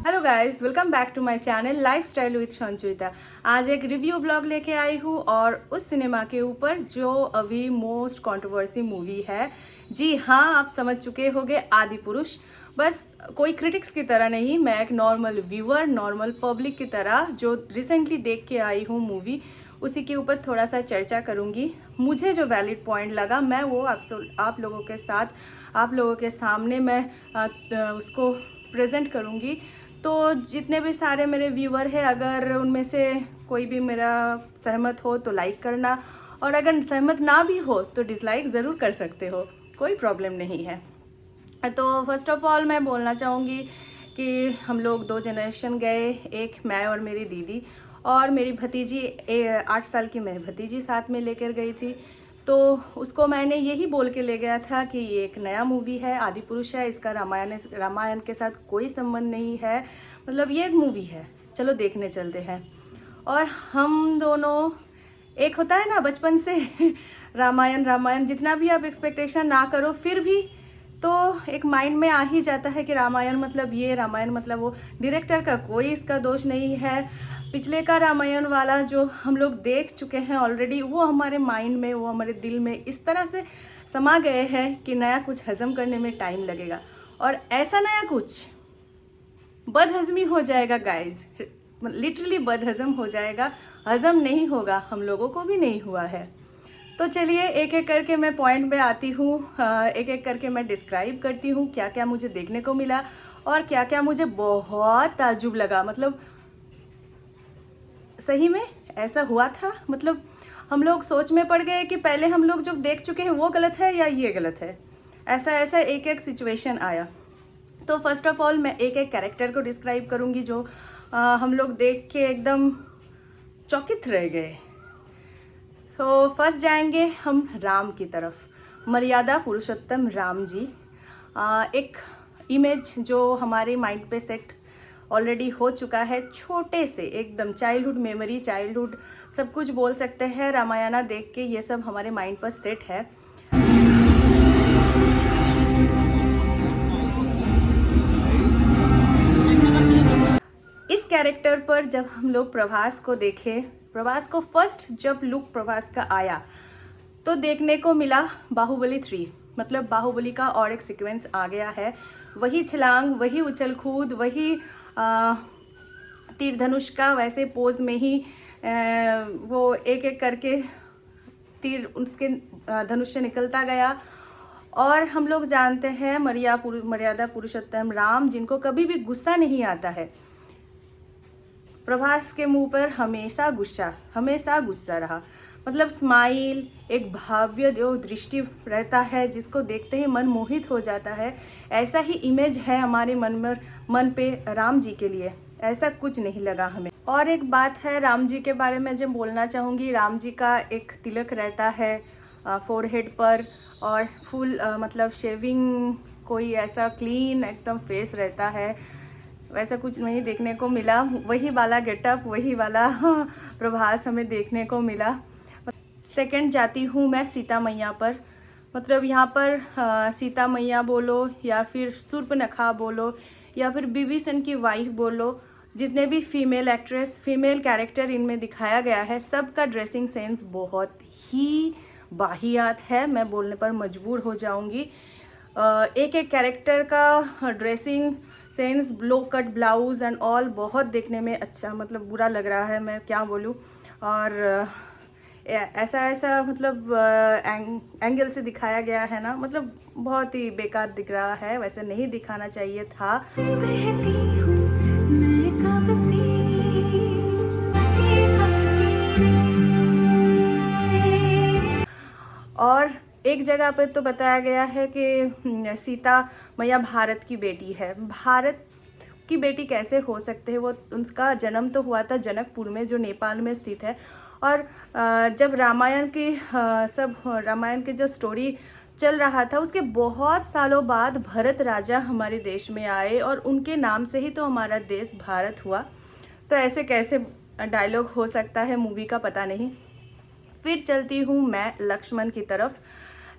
Hello guys, welcome back to my channel lifestyle with Sanchuta. आज एक review blog लेके आई हूँ और उस सिनेमा के ऊपर जो अभी मोस्ट कंट्रोवर्सी मूवी है। जी हाँ, आप समझ चुके होंगे, आदि पुरुष। बस कोई क्रिटिक्स की तरह नहीं, मैं एक नॉर्मल व्यूअर, नॉर्मल पब्लिक की तरह जो रिसेंटली देख के आई हूँ मूवी, उसी के ऊपर थोड़ा सा चर्चा करूँगी। मुझे जो वैलिड पॉइंट लगा मैं वो आप लोगों के साथ, आप लोगों के सामने मैं उसको प्रेजेंट करूँगी। तो जितने भी सारे मेरे व्यूअर हैं, अगर उनमें से कोई भी मेरा सहमत हो तो लाइक करना, और अगर सहमत ना भी हो तो डिसलाइक ज़रूर कर सकते हो, कोई प्रॉब्लम नहीं है। तो फर्स्ट ऑफ ऑल मैं बोलना चाहूँगी कि हम लोग 2 जनरेशन गए, एक मैं और मेरी दीदी, और मेरी भतीजी 8 साल की मेरी भतीजी साथ में लेकर गई थी। तो उसको मैंने यही बोल के ले गया था कि ये एक नया मूवी है, आदि पुरुष है, इसका रामायण के साथ कोई संबंध नहीं है, मतलब ये एक मूवी है, चलो देखने चलते हैं। और हम दोनों, एक होता है ना बचपन से रामायण जितना भी आप एक्सपेक्टेशन ना करो फिर भी तो एक माइंड में आ ही जाता है कि रामायण मतलब ये, रामायण मतलब वो। डायरेक्टर का कोई इसका दोष नहीं है। पिछले का रामायण वाला जो हम लोग देख चुके हैं ऑलरेडी, वो हमारे माइंड में, वो हमारे दिल में इस तरह से समा गए हैं कि नया कुछ हजम करने में टाइम लगेगा। और ऐसा नया कुछ बदहजमी हो जाएगा गाइज, लिटरली बदहजम हो जाएगा, हजम नहीं होगा, हम लोगों को भी नहीं हुआ है। तो चलिए एक एक करके मैं पॉइंट पे आती हूँ, एक एक करके मैं डिस्क्राइब करती हूँ क्या क्या मुझे देखने को मिला और क्या क्या मुझे बहुत ताज्जुब लगा। मतलब सही में ऐसा हुआ था, मतलब हम लोग सोच में पड़ गए कि पहले हम लोग जो देख चुके हैं वो गलत है या ये गलत है। ऐसा ऐसा एक एक सिचुएशन आया। तो फर्स्ट ऑफ ऑल मैं एक एक कैरेक्टर को डिस्क्राइब करूँगी जो हम लोग देख के एकदम चौकित रह गए। तो फर्स्ट जाएंगे हम राम की तरफ, मर्यादा पुरुषोत्तम राम जी। एक इमेज जो हमारे माइंड पे सेट ऑलरेडी हो चुका है, छोटे से एकदम चाइल्डहुड मेमोरी, चाइल्डहुड सब कुछ बोल सकते हैं, रामायणा देख के ये सब हमारे माइंड पर सेट है। इस कैरेक्टर पर जब हम लोग प्रभास को देखे, प्रभास को फर्स्ट जब लुक प्रभास का आया तो देखने को मिला बाहुबली 3, मतलब बाहुबली का और एक सीक्वेंस आ गया है। वही छलांग, वही उछल कूद, वही तीर धनुष का वैसे पोज में ही वो एक एक करके तीर उसके धनुष से निकलता गया। और हम लोग जानते हैं मर्यादा पुरुषोत्तम राम, जिनको कभी भी गुस्सा नहीं आता है, प्रभास के मुंह पर हमेशा गुस्सा रहा। मतलब स्माइल, एक भव्य जो दृष्टि रहता है जिसको देखते ही मन मोहित हो जाता है, ऐसा ही इमेज है हमारे मन पे राम जी के लिए। ऐसा कुछ नहीं लगा हमें। और एक बात है राम जी के बारे में जो बोलना चाहूँगी, राम जी का एक तिलक रहता है फोरहेड पर, और फुल मतलब शेविंग, कोई ऐसा क्लीन एकदम फेस रहता है, वैसा कुछ नहीं देखने को मिला। वही वाला गेटअप, वही वाला प्रभास हमें देखने को मिला। सेकंड जाती हूँ मैं सीता मैया पर। मतलब यहाँ पर सीता मैया बोलो या फिर शूर्पणखा बोलो या फिर विभीषण की वाइफ बोलो, जितने भी फीमेल एक्ट्रेस, फीमेल कैरेक्टर इनमें दिखाया गया है, सबका ड्रेसिंग सेंस बहुत ही वाहियात है, मैं बोलने पर मजबूर हो जाऊंगी। एक एक कैरेक्टर का dressing sense, low cut blouse and all बहुत देखने में अच्छा, मतलब बुरा लग रहा है, मैं क्या बोलूँ। और ऐसा मतलब एंगल से दिखाया गया है ना, मतलब बहुत ही बेकार दिख रहा है, वैसे नहीं दिखाना चाहिए था। और एक जगह पर तो बताया गया है कि सीता मैया भारत की बेटी है। भारत की बेटी कैसे हो सकते हैं? वो उनका जन्म तो हुआ था जनकपुर में, जो नेपाल में स्थित है। और जब रामायण के जो स्टोरी चल रहा था, उसके बहुत सालों बाद भरत राजा हमारे देश में आए और उनके नाम से ही तो हमारा देश भारत हुआ। तो ऐसे कैसे डायलॉग हो सकता है मूवी का, पता नहीं। फिर चलती हूँ मैं लक्ष्मण की तरफ।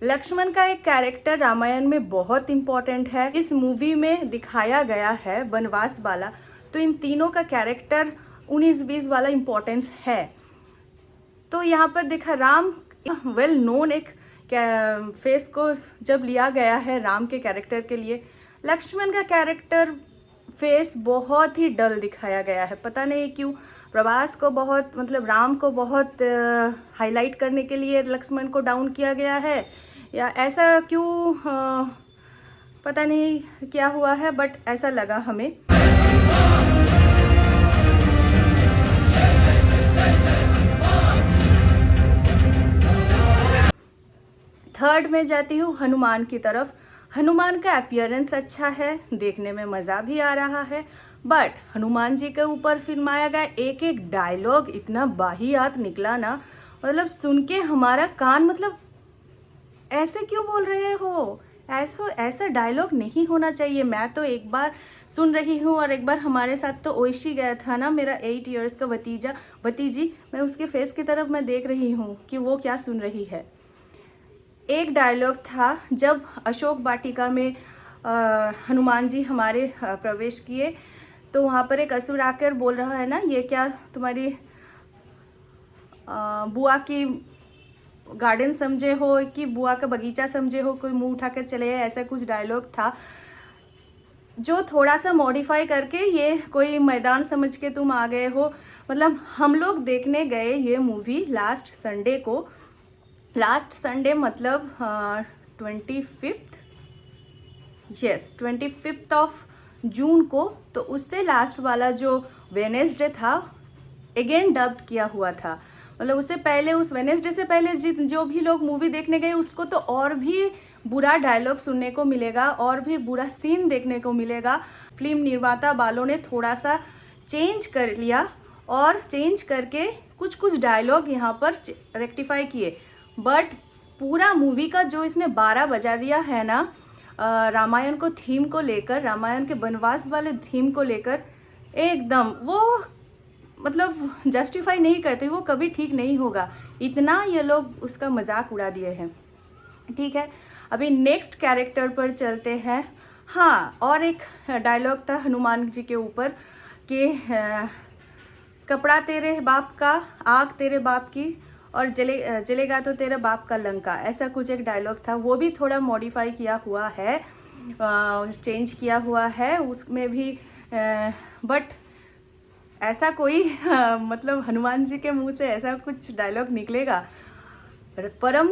लक्ष्मण का एक कैरेक्टर रामायण में बहुत इम्पोर्टेंट है, इस मूवी में दिखाया गया है वनवास वाला। तो इन तीनों का कैरेक्टर 19-20 वाला इम्पोर्टेंस है। तो यहाँ पर देखा राम वेल नोन एक फेस को जब लिया गया है राम के कैरेक्टर के लिए, लक्ष्मण का कैरेक्टर फेस बहुत ही डल दिखाया गया है। पता नहीं क्यों प्रभास को बहुत मतलब राम को बहुत हाईलाइट करने के लिए लक्ष्मण को डाउन किया गया है, या ऐसा क्यों पता नहीं क्या हुआ है, बट ऐसा लगा हमें। थर्ड में जाती हूँ हनुमान की तरफ। हनुमान का अपीयरेंस अच्छा है, देखने में मज़ा भी आ रहा है, बट हनुमान जी के ऊपर फिल्माया गया एक एक डायलॉग इतना बाहियात निकला ना, मतलब सुन के हमारा कान मतलब ऐसे क्यों बोल रहे हो, ऐसा डायलॉग नहीं होना चाहिए। मैं तो एक बार सुन रही हूँ और एक बार हमारे साथ तो ओइशी गया था ना, मेरा 8 इयर्स का भतीजी, मैं उसके फेस की तरफ मैं देख रही हूँ कि वो क्या सुन रही है। एक डायलॉग था जब अशोक वाटिका में हनुमान जी हमारे प्रवेश किए, तो वहाँ पर एक असुर आकर बोल रहा है ना, ये क्या तुम्हारी बुआ की गार्डन समझे हो कि बुआ का बगीचा समझे हो, कोई मुंह उठा कर चले, ऐसा कुछ डायलॉग था जो थोड़ा सा मॉडिफाई करके ये कोई मैदान समझ के तुम आ गए हो। मतलब हम लोग देखने गए ये मूवी लास्ट संडे को, लास्ट संडे मतलब 25 ऑफ जून को, तो उससे लास्ट वाला जो वेनेसडे था अगेन डब्ड किया हुआ था। मतलब उससे पहले, उस वेनेसडे से पहले जो भी लोग मूवी देखने गए उसको तो और भी बुरा डायलॉग सुनने को मिलेगा, और भी बुरा सीन देखने को मिलेगा। फिल्म निर्माता वालों ने थोड़ा सा चेंज कर लिया और चेंज करके कुछ कुछ डायलॉग यहाँ पर रेक्टिफाई किए, बट पूरा मूवी का जो इसने 12 बजा दिया है ना, रामायण को थीम को लेकर, रामायण के वनवास वाले थीम को लेकर, एकदम वो मतलब जस्टिफाई नहीं करते, वो कभी ठीक नहीं होगा। इतना ये लोग उसका मजाक उड़ा दिए हैं। ठीक है, अभी नेक्स्ट कैरेक्टर पर चलते हैं। हाँ, और एक डायलॉग था हनुमान जी के ऊपर कि कपड़ा तेरे बाप का, आग तेरे बाप की, और जलेगा तो तेरा बाप का लंका, ऐसा कुछ एक डायलॉग था। वो भी थोड़ा मॉडिफाई किया हुआ है, चेंज किया हुआ है उसमें भी, बट ऐसा कोई मतलब हनुमान जी के मुंह से ऐसा कुछ डायलॉग निकलेगा। परम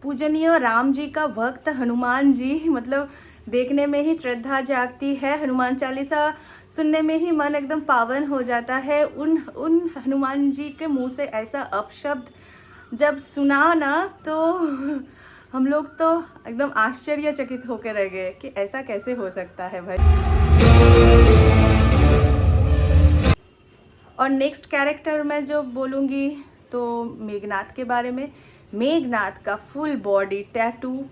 पूजनीय राम जी का भक्त हनुमान जी, मतलब देखने में ही श्रद्धा जागती है, हनुमान चालीसा सुनने में ही मन एकदम पावन हो जाता है। उन हनुमान जी के मुंह से ऐसा अपशब्द जब सुना ना, तो हम लोग तो एकदम आश्चर्यचकित होकर रह गए कि ऐसा कैसे हो सकता है भाई। और नेक्स्ट कैरेक्टर मैं जो बोलूँगी तो मेघनाथ के बारे में। मेघनाथ का फुल बॉडी टैटू,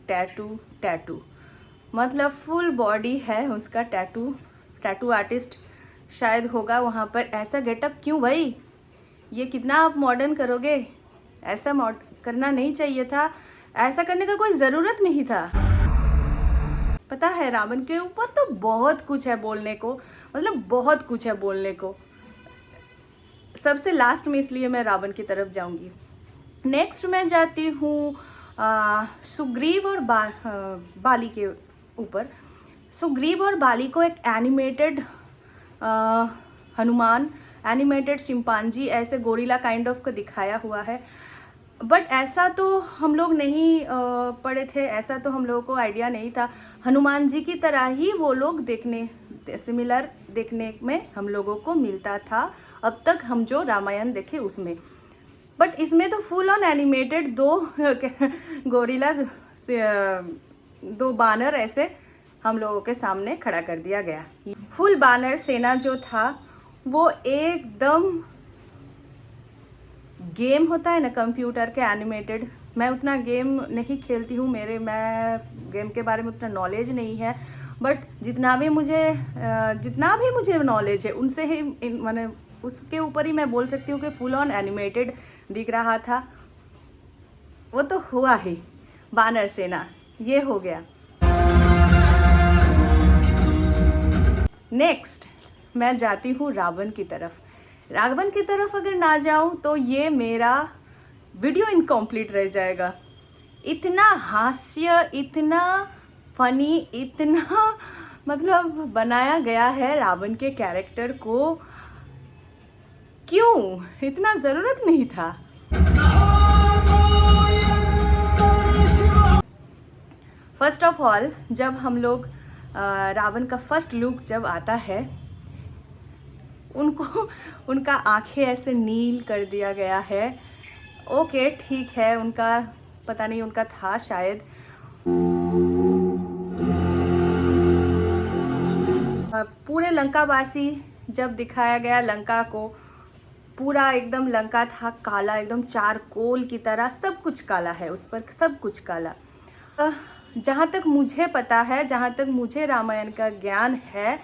मतलब फुल बॉडी है उसका टैटू आर्टिस्ट शायद होगा वहाँ पर। ऐसा गेटअप क्यों भाई, ये कितना आप मॉडर्न करोगे, ऐसा करना नहीं चाहिए था, ऐसा करने का कोई ज़रूरत नहीं था। पता है रावण के ऊपर तो बहुत कुछ है बोलने को, मतलब बहुत कुछ है बोलने को। सबसे लास्ट में इसलिए मैं रावण की तरफ जाऊंगी। नेक्स्ट मैं जाती हूँ सुग्रीव और बाली के ऊपर। सुग्रीव और बाली को एक एनिमेटेड हनुमान, एनिमेटेड चिंपांजी, ऐसे गोरिल्ला काइंड ऑफ को दिखाया हुआ है, बट ऐसा तो हम लोग नहीं पढ़े थे, ऐसा तो हम लोगों को आइडिया नहीं था। हनुमान जी की तरह ही वो लोग देखने, सिमिलर देखने में हम लोगों को मिलता था अब तक हम जो रामायण देखे उसमें, बट इसमें तो फुल ऑन एनिमेटेड दो गोरिल्ला से दो बानर ऐसे हम लोगों के सामने खड़ा कर दिया गया। फुल बानर सेना जो था वो एकदम गेम होता है ना कंप्यूटर के एनिमेटेड। मैं उतना गेम नहीं खेलती हूँ, मैं गेम के बारे में उतना नॉलेज नहीं है, बट जितना भी मुझे नॉलेज है उनसे ही मैंने उसके ऊपर ही मैं बोल सकती हूँ कि फुल ऑन एनिमेटेड दिख रहा था। वो तो हुआ ही बानर सेना, ये हो गया। नेक्स्ट मैं जाती हूँ रावण की तरफ। रावण की तरफ अगर ना जाऊँ तो ये मेरा वीडियो इनकम्प्लीट रह जाएगा। इतना हास्य, इतना फनी, इतना मतलब बनाया गया है रावण के कैरेक्टर को, क्यों? इतना ज़रूरत नहीं था। फर्स्ट ऑफ ऑल जब हम लोग रावण का फर्स्ट लुक जब आता है, उनका आंखें ऐसे नील कर दिया गया है। ओके ठीक है, उनका पता नहीं उनका था शायद। पूरे लंकावासी जब दिखाया गया लंका को, पूरा एकदम लंका था काला, एकदम चारकोल की तरह, सब कुछ काला है उस पर, सब कुछ काला। जहाँ तक मुझे पता है, जहाँ तक मुझे रामायण का ज्ञान है,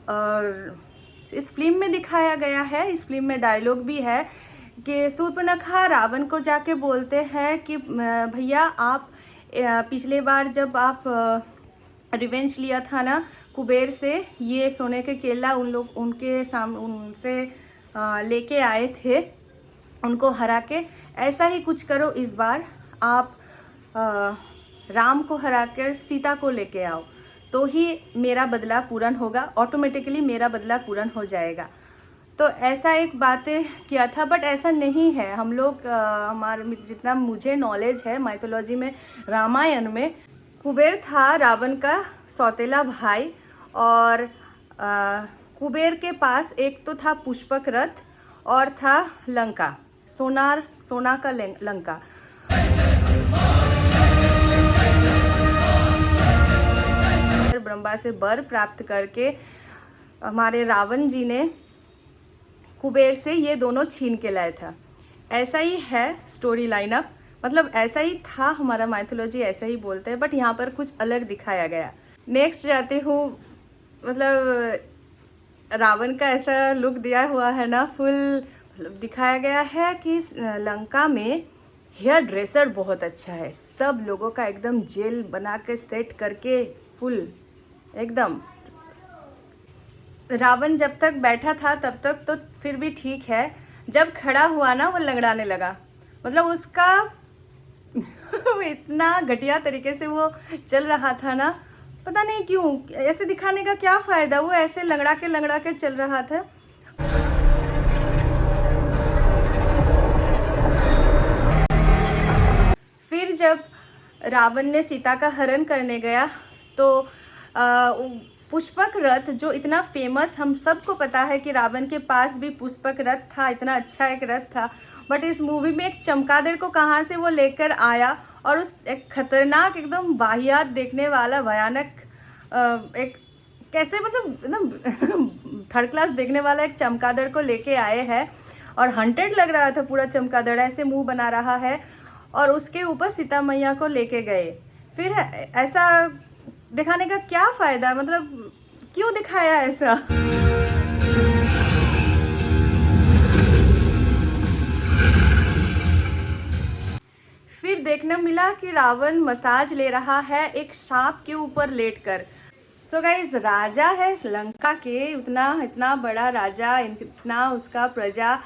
और इस फिल्म में दिखाया गया है, इस फिल्म में डायलॉग भी है कि शूर्पणखा रावण को जाके बोलते हैं कि भैया आप पिछले बार जब आप रिवेंज लिया था ना कुबेर से, ये सोने के केला उनके सामने उनसे लेके आए थे, उनको हरा के ऐसा ही कुछ करो इस बार, आप राम को हरा कर सीता को लेके आओ, तो ही मेरा बदला पूर्ण होगा, ऑटोमेटिकली मेरा बदला पूर्ण हो जाएगा। तो ऐसा एक बातें किया था, बट ऐसा नहीं है। हम लोग हमारे जितना मुझे नॉलेज है माइथोलॉजी में, रामायण में, कुबेर था रावण का सौतेला भाई, और कुबेर के पास एक तो था पुष्पक रथ और था लंका, सोना का लंका। ब्रह्मा से वर प्राप्त करके हमारे रावण जी ने कुबेर से ये दोनों छीन के लाया था। ऐसा ही है स्टोरी लाइनअप, मतलब ऐसा ही था, हमारा माइथोलॉजी ऐसा ही बोलते हैं, बट यहाँ पर कुछ अलग दिखाया गया। नेक्स्ट जाते हूँ, मतलब रावण का ऐसा लुक दिया हुआ है ना, फुल दिखाया गया है कि लंका में हेयर ड्रेसर बहुत अच्छा है, सब लोगों का एकदम जेल बना के सेट करके फुल एकदम। रावण जब तक बैठा था तब तक तो फिर भी ठीक है, जब खड़ा हुआ ना वो लंगड़ाने लगा, मतलब उसका इतना घटिया तरीके से वो चल रहा था ना, पता नहीं क्यों, ऐसे दिखाने का क्या फायदा, वो ऐसे लंगड़ा के चल रहा था। फिर जब रावण ने सीता का हरण करने गया तो पुष्पक रथ जो इतना फेमस, हम सबको पता है कि रावण के पास भी पुष्पक रथ था, इतना अच्छा एक रथ था, बट इस मूवी में एक चमगादड़ को कहाँ से वो लेकर आया, और उस एक खतरनाक एकदम वाहियात देखने वाला भयानक एक कैसे, मतलब एकदम थर्ड क्लास देखने वाला एक चमगादड़ को लेके आए हैं, और हंटेड लग रहा था पूरा चमगादड़, ऐसे मुंह बना रहा है, और उसके ऊपर सीता मैया को लेके गए। फिर ऐसा दिखाने का क्या फायदा, मतलब क्यों दिखाया ऐसा? फिर देखने मिला कि रावण मसाज ले रहा है एक सांप के ऊपर लेटकर। सो गाइस, राजा है लंका के, इतना बड़ा राजा, इतना उसका प्रजा,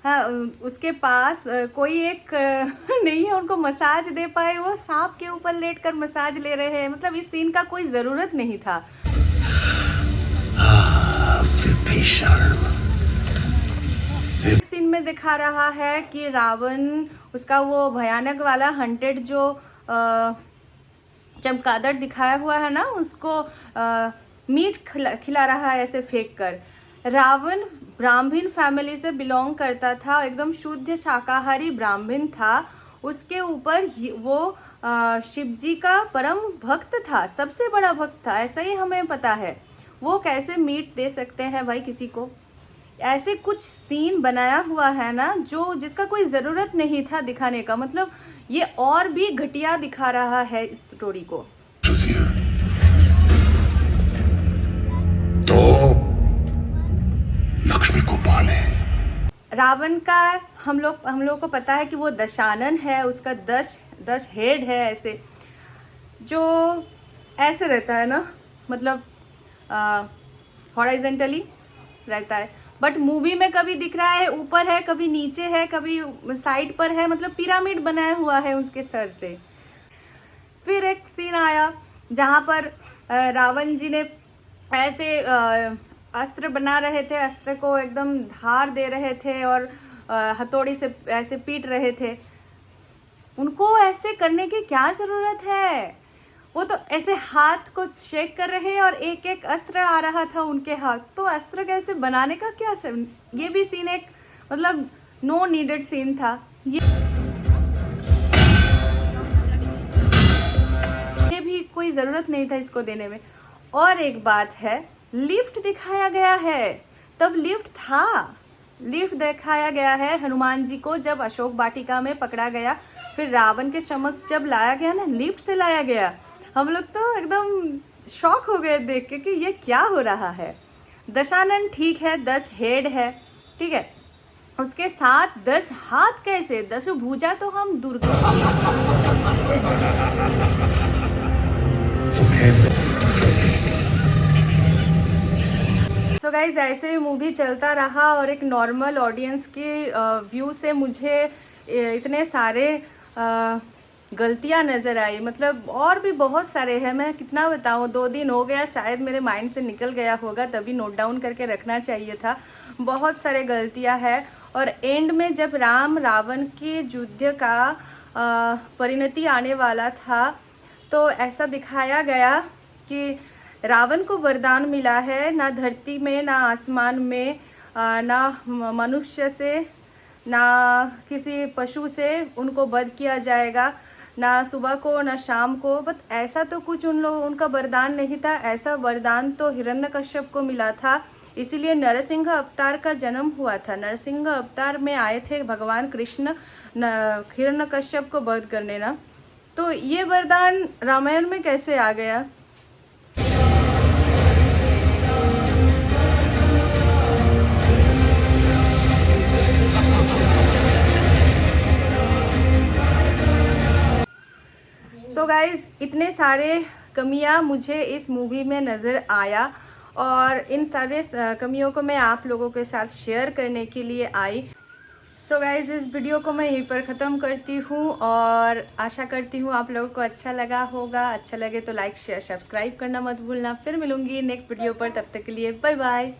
हाँ, उसके पास कोई एक नहीं है उनको मसाज दे पाए, वो सांप के ऊपर लेटकर मसाज ले रहे हैं, मतलब इस सीन का कोई ज़रूरत नहीं था। सीन में दिखा रहा है कि रावण उसका वो भयानक वाला हंटेड जो चमगादड़ दिखाया हुआ है ना, उसको मीट खिला रहा है ऐसे फेंक कर। रावण ब्राह्मण फैमिली से बिलोंग करता था, एकदम शुद्ध शाकाहारी ब्राह्मण था, उसके ऊपर वो शिव जी का परम भक्त था, सबसे बड़ा भक्त था, ऐसा ही हमें पता है। वो कैसे मीट दे सकते हैं भाई किसी को? ऐसे कुछ सीन बनाया हुआ है ना जो जिसका कोई ज़रूरत नहीं था दिखाने का, मतलब ये और भी घटिया दिखा रहा है इस स्टोरी को। तो लक्ष्मी को पाले। रावण का हम लोग को पता है कि वो दशानन है, उसका 10 हेड है, ऐसे जो ऐसे रहता है ना, मतलब हॉरिजॉन्टली रहता है, बट मूवी में कभी दिख रहा है ऊपर है, कभी नीचे है, कभी साइड पर है, मतलब पिरामिड बनाया हुआ है उसके सर से। फिर एक सीन आया जहाँ पर रावण जी ने ऐसे अस्त्र बना रहे थे, अस्त्र को एकदम धार दे रहे थे और हथौड़ी से ऐसे पीट रहे थे। उनको ऐसे करने की क्या जरूरत है? वो तो ऐसे हाथ को शेक कर रहे हैं और एक एक अस्त्र आ रहा था उनके हाथ, तो अस्त्र कैसे बनाने का क्या ये भी सीन एक मतलब नो नीडेड सीन था। ये भी कोई ज़रूरत नहीं था इसको देने में। और एक बात है, लिफ्ट दिखाया गया है, तब लिफ्ट था, लिफ्ट दिखाया गया है हनुमान जी को जब अशोक वाटिका में पकड़ा गया, फिर रावण के समक्ष जब लाया गया ना, लिफ्ट से लाया गया। हम लोग तो एकदम शॉक हो गए देख के कि ये क्या हो रहा है। दशानन ठीक है, 10 हेड है, ठीक है, उसके साथ 10 हाथ कैसे? 10 भुजा तो हम दुर्गा। सो गाइज ऐसे ही मूवी चलता रहा और एक नॉर्मल ऑडियंस के व्यू से मुझे इतने सारे गलतियां नज़र आई, मतलब और भी बहुत सारे हैं, मैं कितना बताऊं, 2 दिन हो गया, शायद मेरे माइंड से निकल गया होगा, तभी नोट डाउन करके रखना चाहिए था। बहुत सारे गलतियां हैं। और एंड में जब राम रावण के युद्ध का परिणति आने वाला था, तो ऐसा दिखाया गया कि रावण को वरदान मिला है, ना धरती में ना आसमान में, ना मनुष्य से ना किसी पशु से उनको वध किया जाएगा, ना सुबह को ना शाम को। बट ऐसा तो कुछ उनका वरदान नहीं था, ऐसा वरदान तो हिरण्यकश्यप को मिला था। इसीलिए नरसिंह अवतार का जन्म हुआ था। नरसिंह अवतार में आए थे भगवान कृष्ण हिरण्यकश्यप को वध करने ना। तो ये वरदान रामायण में कैसे आ गया? सो गाइज इतने सारे कमियां मुझे इस मूवी में नज़र आया और इन सारे कमियों को मैं आप लोगों के साथ शेयर करने के लिए आई। सो गाइज इस वीडियो को मैं यहीं पर ख़त्म करती हूँ और आशा करती हूँ आप लोगों को अच्छा लगा होगा। अच्छा लगे तो लाइक शेयर सब्सक्राइब करना मत भूलना। फिर मिलूंगी नेक्स्ट वीडियो पर, तब तक के लिए बाय बाय।